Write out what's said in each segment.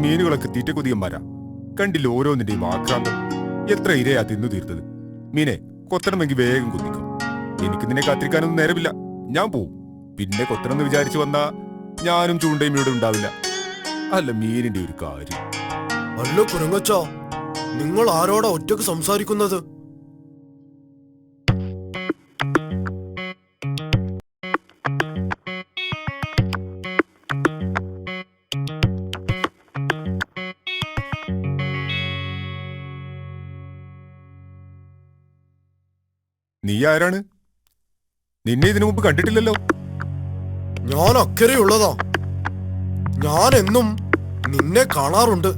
മീനുകളൊക്കെ തീറ്റ കൊതിയന്മാരാ. കണ്ടില്ല ഓരോന്നിന്റെയും ആക്രാന്തം. എത്ര ഇരയാ തിന്നു തീർത്തത്. മീനെ കൊത്തണമെങ്കിൽ വേഗം കൊത്തിക്കും. എനിക്ക് നിന്നെ കാത്തിരിക്കാനൊന്നും നേരമില്ല. ഞാൻ പോവും. പിന്നെ കൊത്തണമെന്ന് വിചാരിച്ചു വന്നാ ഞാനും ചൂണ്ടയും ഇവിടെ ഉണ്ടാവില്ല. അല്ല മീനിന്റെ ഒരു കാര്യം. അല്ല കുരങ്ങച്ചാ, നിങ്ങൾ ആരോടാ ഒറ്റക്ക് സംസാരിക്കുന്നത്? നീ ആരാണ്? നിന്നെ ഇതിനു മുമ്പ് കണ്ടിട്ടില്ലല്ലോ. ഞാൻ അക്കരെയുള്ളതാ. ഞാൻ എന്നും നിന്നെ കാണാറുണ്ട്.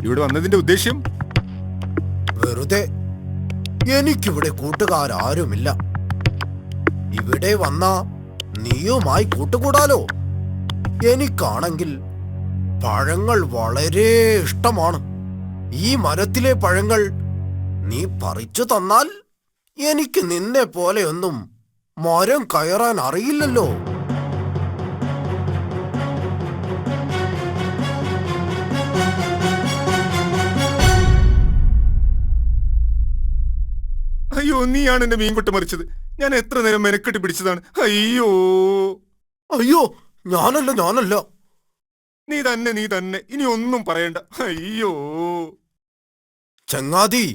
ഇവിടെ വന്നതിന്റെ ഉദ്ദേശ്യം? വെറുതെ. എനിക്കിവിടെ കൂട്ടുകാരാരുമില്ല. ഇവിടെ വന്നാ നീയുമായി കൂട്ടുകൂടാലോ. എനിക്കാണെങ്കിൽ പഴങ്ങൾ വളരെ ഇഷ്ടമാണ്. ഈ മരത്തിലെ പഴങ്ങൾ നീ പറിച്ചു തന്നാൽ എനിക്ക് നിന്നെ പോലെയൊന്നും മരം കയറാൻ അറിയില്ലല്ലോ. അയ്യോ, നീയാണ് എന്റെ മീൻകൊട്ട മറിച്ചത്. ഞാൻ എത്ര നേരം മെനക്കെട്ടി പിടിച്ചതാണ്. അയ്യോ അയ്യോ, ഞാനല്ല. നീ തന്നെ. ഇനി ഒന്നും പറയണ്ട. അയ്യോ ചങ്ങാതി,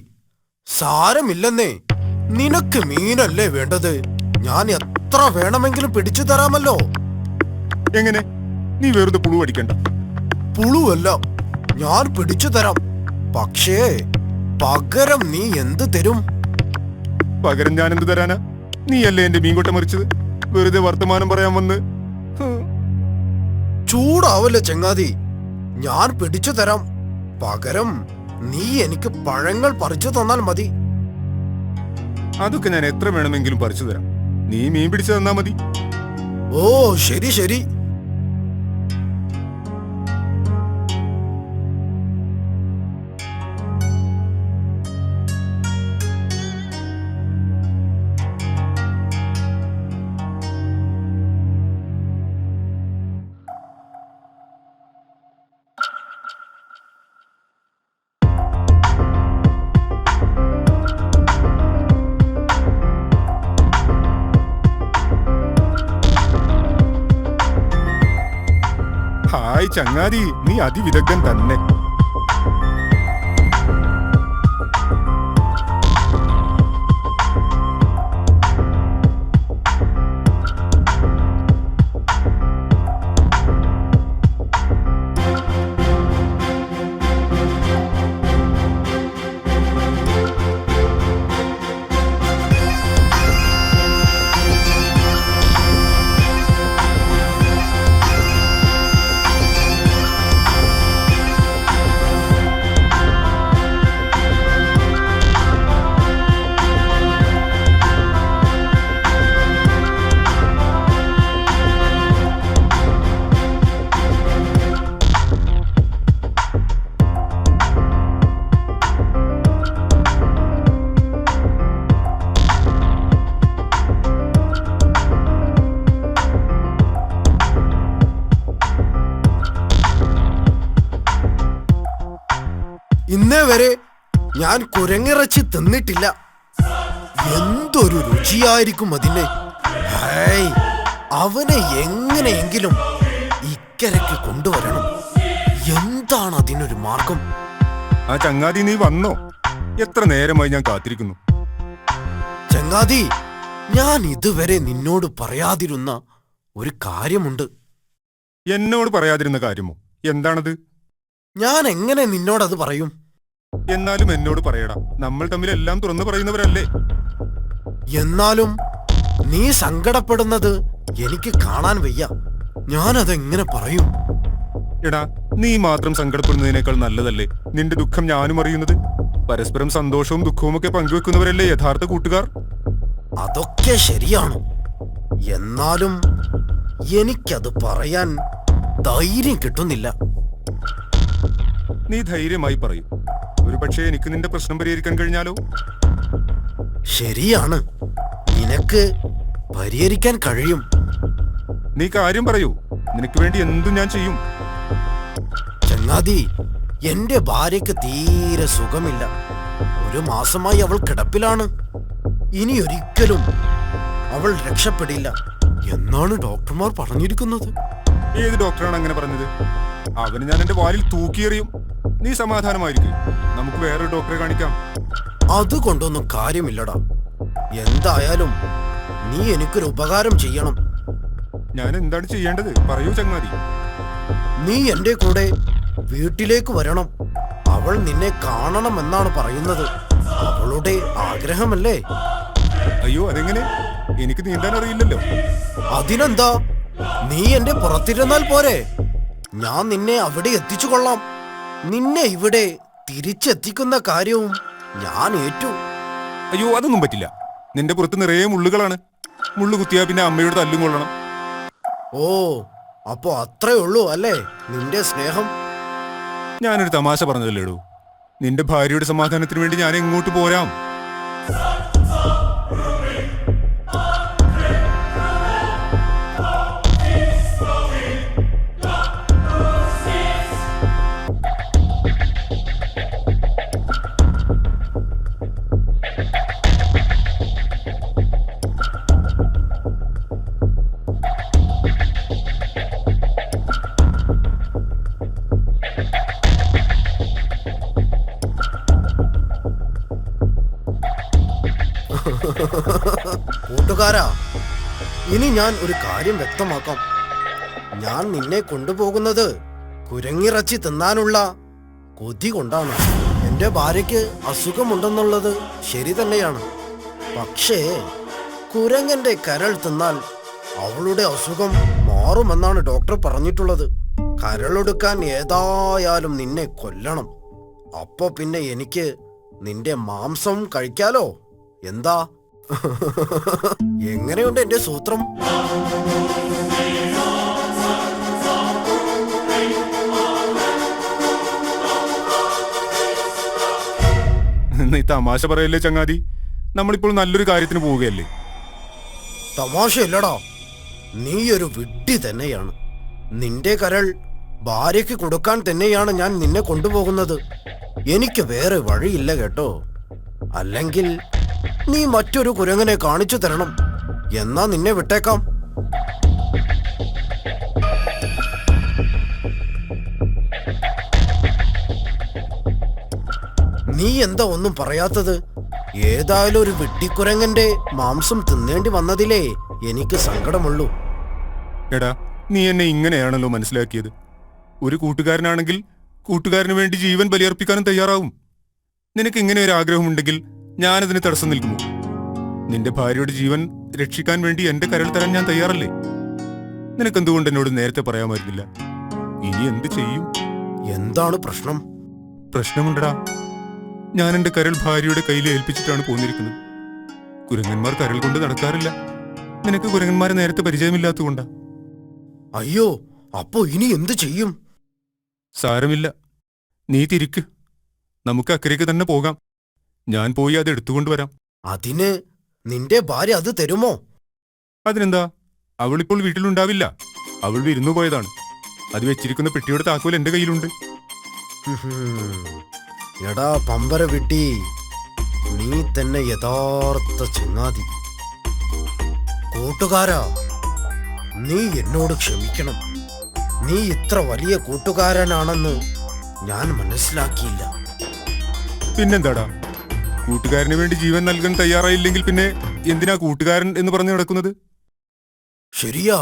സാരമില്ലെന്നേ. നിനക്ക് മീനല്ലേ വേണ്ടത്? ഞാൻ എത്ര വേണമെങ്കിലും പിടിച്ചു തരാമല്ലോ. എങ്ങനെ? നീ വെറുതെ പുഴു അടിക്കണ്ട. പുഴുവല്ല, ഞാൻ പിടിച്ചു തരാം. പക്ഷേ പകരം നീ എന്ത് തരും? പകരം ഞാൻ എന്ത് തരാനാ? നീയല്ലേ എന്റെ മീൻകൊട്ട മറിച്ചത്. വെറുതെ വർത്തമാനം പറയാൻ വന്ന്. ചൂടാവല്ലേ ചങ്ങാതി, ഞാൻ പിടിച്ചു തരാം. പകരം നീ എനിക്ക് പഴങ്ങൾ പറിച്ചു തന്നാൽ മതി. അതൊക്കെ ഞാൻ എത്ര വേണമെങ്കിലും പറിച്ചു തരാം. നീ മീൻ പിടിച്ചു തന്നാ മതി. ഓ ശരി. ഹായ് ചങ്ങാതി, നീ അതിവിദഗ്ധൻ തന്നെ. ഇന്നേ വരെ ഞാൻ കുരങ്ങിറച്ചി തിന്നിട്ടില്ല. എന്തൊരു രുചിയായിരിക്കും അതിന്. അവനെ എങ്ങനെയെങ്കിലും ഇക്കരയ്ക്ക് കൊണ്ടുവരണം. എന്താണ് അതിനൊരു മാർഗം? ആ ചങ്ങാതി, നീ വന്നോ? എത്ര നേരമായി ഞാൻ കാത്തിരിക്കുന്നു. ചങ്ങാതി, ഞാൻ ഇതുവരെ നിന്നോട് പറയാതിരുന്ന ഒരു കാര്യമുണ്ട്. എന്നോട് പറയാതിരുന്ന കാര്യമോ? എന്താണത്? ഞാൻ എങ്ങനെ നിന്നോടത് പറയും? എന്നാലും എന്നോട് പറയടാ. നമ്മൾ തമ്മിൽ എല്ലാം തുറന്നു പറയുന്നവരല്ലേ. എന്നാലും നീ സങ്കടപ്പെടുന്നത് എനിക്ക് കാണാൻ വയ്യ. ഞാനതെങ്ങനെ പറയും? എടാ, നീ മാത്രം സങ്കടപ്പെടുന്നതിനേക്കാൾ നല്ലതല്ലേ നിന്റെ ദുഃഖം ഞാനും അറിയുന്നത്. പരസ്പരം സന്തോഷവും ദുഃഖവും ഒക്കെ പങ്കുവെക്കുന്നവരല്ലേ യഥാർത്ഥ കൂട്ടുകാർ. അതൊക്കെ ശരിയാണ്. എന്നാലും എനിക്കത് പറയാൻ ധൈര്യം കിട്ടുന്നില്ല. നീ ധൈര്യമായി പറയൂ. ഒരു പക്ഷേ എനിക്ക് നിന്റെ പ്രശ്നം പരിഹരിക്കാൻ കഴിഞ്ഞാലോ? ശരിയാണ്, നിനക്ക് പരിഹരിക്കാൻ കഴിയും. നീ കാര്യം പറയൂ. നിനക്ക് വേണ്ടി എന്തും ഞാൻ ചെയ്യും. ചങ്ങാതി, എന്റെ ഭാര്യയ്ക്ക് തീരെ സുഖമില്ല. 1 മാസമായി അവൾ കിടപ്പിലാണ്. ഇനി ഒരിക്കലും അവൾ രക്ഷപ്പെടില്ല എന്നാണ് ഡോക്ടർമാർ പറഞ്ഞിരിക്കുന്നത്. ഏത് ഡോക്ടറാണ് അങ്ങനെ പറഞ്ഞത്? അവന് ഞാൻ എന്റെ വാലിൽ തൂക്കിയെറിയും. നീ സമാധാനമായിരിക്കും, നമുക്ക് വേറൊരു ഡോക്ടറെ കാണിക്കാം. അതുകൊണ്ടൊന്നും കാര്യമില്ലടാ. എന്തായാലും നീ എനിക്കൊരു ഉപകാരം ചെയ്യണം. ഞാൻ എന്താണ് ചെയ്യേണ്ടത് പറയൂ ചങ്ങാതി. നീ എന്റെ കൂടെ വീട്ടിലേക്ക് വരണം. അവൾ നിന്നെ കാണണമെന്നാണ് പറയുന്നത്. അവളുടെ ആഗ്രഹമല്ലേ? അയ്യോ, അതെങ്ങനെ? എനിക്ക് നീന്താൻ അറിയില്ലല്ലോ. അതിനെന്താ, നീ എന്റെ പുറത്തിരുന്നാൽ പോരെ. ഞാൻ നിന്നെ അവിടെ എത്തിച്ചു കൊള്ളാം. നിന്നെ ഇവിടെ തിരിച്ചെത്തിക്കുന്ന കാര്യവും ഞാൻ ഏറ്റു. അയ്യോ, അതൊന്നും പറ്റില്ല. നിന്റെ പുറത്ത് നിറയെ മുള്ളുകളാണ്. മുള്ളു കുത്തിയാ പിന്നെ അമ്മയോട് തല്ലും കൊള്ളണം. ഓ, അപ്പോ അത്രേ ഉള്ളൂ അല്ലേ നിന്റെ സ്നേഹം? ഞാനൊരു തമാശ പറഞ്ഞതല്ലേടൂ. നിന്റെ ഭാര്യയുടെ സമാധാനത്തിന് വേണ്ടി ഞാൻ എങ്ങോട്ട് പോരാം. കൂട്ടുകാരാ, ഇനി ഞാൻ ഒരു കാര്യം വ്യക്തമാക്കാം. ഞാൻ നിന്നെ കൊണ്ടുപോകുന്നത് കുരങ്ങിറച്ചി തിന്നാനുള്ള കൊതി കൊണ്ടാണ്. എന്റെ ഭാര്യയ്ക്ക് അസുഖമുണ്ടെന്നുള്ളത് ശരി തന്നെയാണ്. പക്ഷേ കുരങ്ങന്റെ കരൾ തിന്നാൽ അവളുടെ അസുഖം മാറുമെന്നാണ് ഡോക്ടർ പറഞ്ഞിട്ടുള്ളത്. കരളെടുക്കാൻ ഏതായാലും നിന്നെ കൊല്ലണം. അപ്പൊ പിന്നെ എനിക്ക് നിന്റെ മാംസം കഴിക്കാലോ. എന്താ? എങ്ങനെയുണ്ട് എന്റെ സൂത്രം? നീ തമാശ പറയല്ലേ ചങ്ങാതി. നമ്മളിപ്പോൾ നല്ലൊരു കാര്യത്തിന് പോവുകയല്ലേ. തമാശയല്ലടാ, നീ ഒരു വിഡ്ഢി തന്നെയാണ്. നിന്റെ കരൾ ഭാര്യയ്ക്ക് കൊടുക്കാൻ തന്നെയാണ് ഞാൻ നിന്നെ കൊണ്ടുപോകുന്നത്. എനിക്ക് വേറെ വഴിയില്ല കേട്ടോ. അല്ലെങ്കിൽ നീ മറ്റൊരു കുരങ്ങനെ കാണിച്ചു തരണം. എന്നാ നിന്നെ വിട്ടേക്കാം. നീ എന്താ ഒന്നും പറയാത്തത്? ഏതായാലും ഒരു വെട്ടിക്കുരങ്ങന്റെ മാംസം തിന്നേണ്ടി വന്നതിലേ എനിക്ക് സങ്കടമുള്ളൂ. എടാ, നീ എന്നെ ഇങ്ങനെയാണല്ലോ മനസ്സിലാക്കിയത്. ഒരു കൂട്ടുകാരനാണെങ്കിൽ കൂട്ടുകാരന് വേണ്ടി ജീവൻ ബലിയർപ്പിക്കാനും തയ്യാറാവും. നിനക്ക് ഇങ്ങനെ ഒരു ആഗ്രഹമുണ്ടെങ്കിൽ ഞാനതിന് തടസ്സം നിൽക്കുമോ? നിന്റെ ഭാര്യയുടെ ജീവൻ രക്ഷിക്കാൻ വേണ്ടി എന്റെ കരൾ തരാൻ ഞാൻ തയ്യാറല്ലേ? നിനക്കെന്തുകൊണ്ട് എന്നോട് നേരത്തെ പറയാമായിരുന്നില്ല? ഇനി എന്ത് ചെയ്യും? എന്താണ് പ്രശ്നം? പ്രശ്നമുണ്ടടാ. ഞാൻ എന്റെ കരൾ ഭാര്യയുടെ കയ്യിൽ ഏൽപ്പിച്ചിട്ടാണ് പോന്നിരിക്കുന്നത്. കുരങ്ങന്മാർ കരൾ കൊണ്ട് നടക്കാറില്ല. നിനക്ക് കുരങ്ങന്മാരെ നേരത്തെ പരിചയമില്ലാത്തതുകൊണ്ടാ. അയ്യോ, അപ്പോ ഇനി എന്ത് ചെയ്യും? സാരമില്ല, നീ തിരിക്ക്. നമുക്ക് അക്കരയ്ക്ക് തന്നെ പോകാം. ഞാൻ പോയി അത് എടുത്തുകൊണ്ടുവരാം. അതിന് നിന്റെ ഭാര്യ അത് തരുമോ? അതിനെന്താ, അവളിപ്പോൾ വീട്ടിലുണ്ടാവില്ല. അവൾ വിരുന്നു പോയതാണ്. അത് വെച്ചിരിക്കുന്ന പെട്ടിയുടെ താക്കോൽ എന്റെ കയ്യിലുണ്ട്. എടാ പമ്പര വിട്ടി, നീ തന്നെ യഥാർത്ഥ ചങ്ങാതി. കൂട്ടുകാരാ, നീ എന്നോട് ക്ഷമിക്കണം. നീ ഇത്ര വലിയ കൂട്ടുകാരനാണെന്ന് ഞാൻ മനസ്സിലാക്കിയില്ല. പിന്നെന്താടാ, കൂട്ടുകാരന് വേണ്ടി ജീവൻ നൽകാൻ തയ്യാറായില്ലെങ്കിൽ പിന്നെ എന്തിനാ കൂട്ടുകാരൻ എന്ന് പറഞ്ഞു നടക്കുന്നത്? ശരിയാ,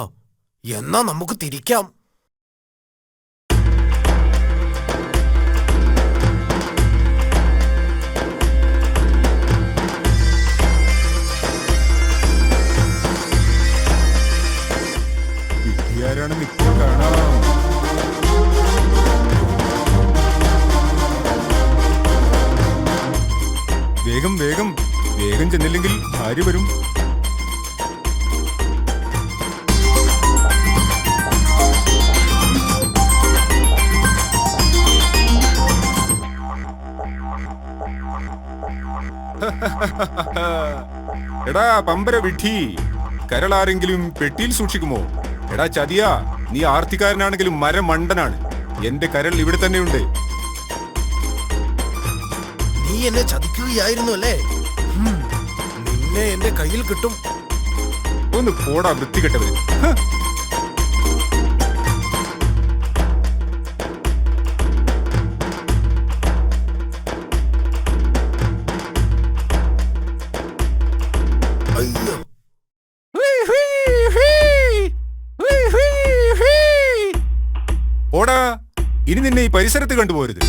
എന്നാ നമുക്ക് തിരിക്കാം. വിദ്യാരാണെന്ന് ഇപ്പോൾ കാണാം. വേഗം വേഗം വേഗം ചെന്നില്ലെങ്കിൽ ഭാര്യ വരും. എടാ പമ്പര വിഡ്ഢി, കരളാരെങ്കിലും പെട്ടിയിൽ സൂക്ഷിക്കുമോ? എടാ ചതിയാ, നീ ആർത്തിക്കാരനാണെങ്കിലും മരം മണ്ടനാണ്. എന്റെ കരൾ ഇവിടെ തന്നെയുണ്ട്. നീ എന്നെ ചതിക്കുകയായിരുന്നു അല്ലേ? നിന്നെ എന്റെ കയ്യിൽ കിട്ടും. ഒന്ന് പോടാ വൃത്തികെട്ടവര്. ഹ്. അയ്യോ, ഓടാ, ഇനി നിന്നെ ഈ പരിസരത്ത് കണ്ടുപോരുത്.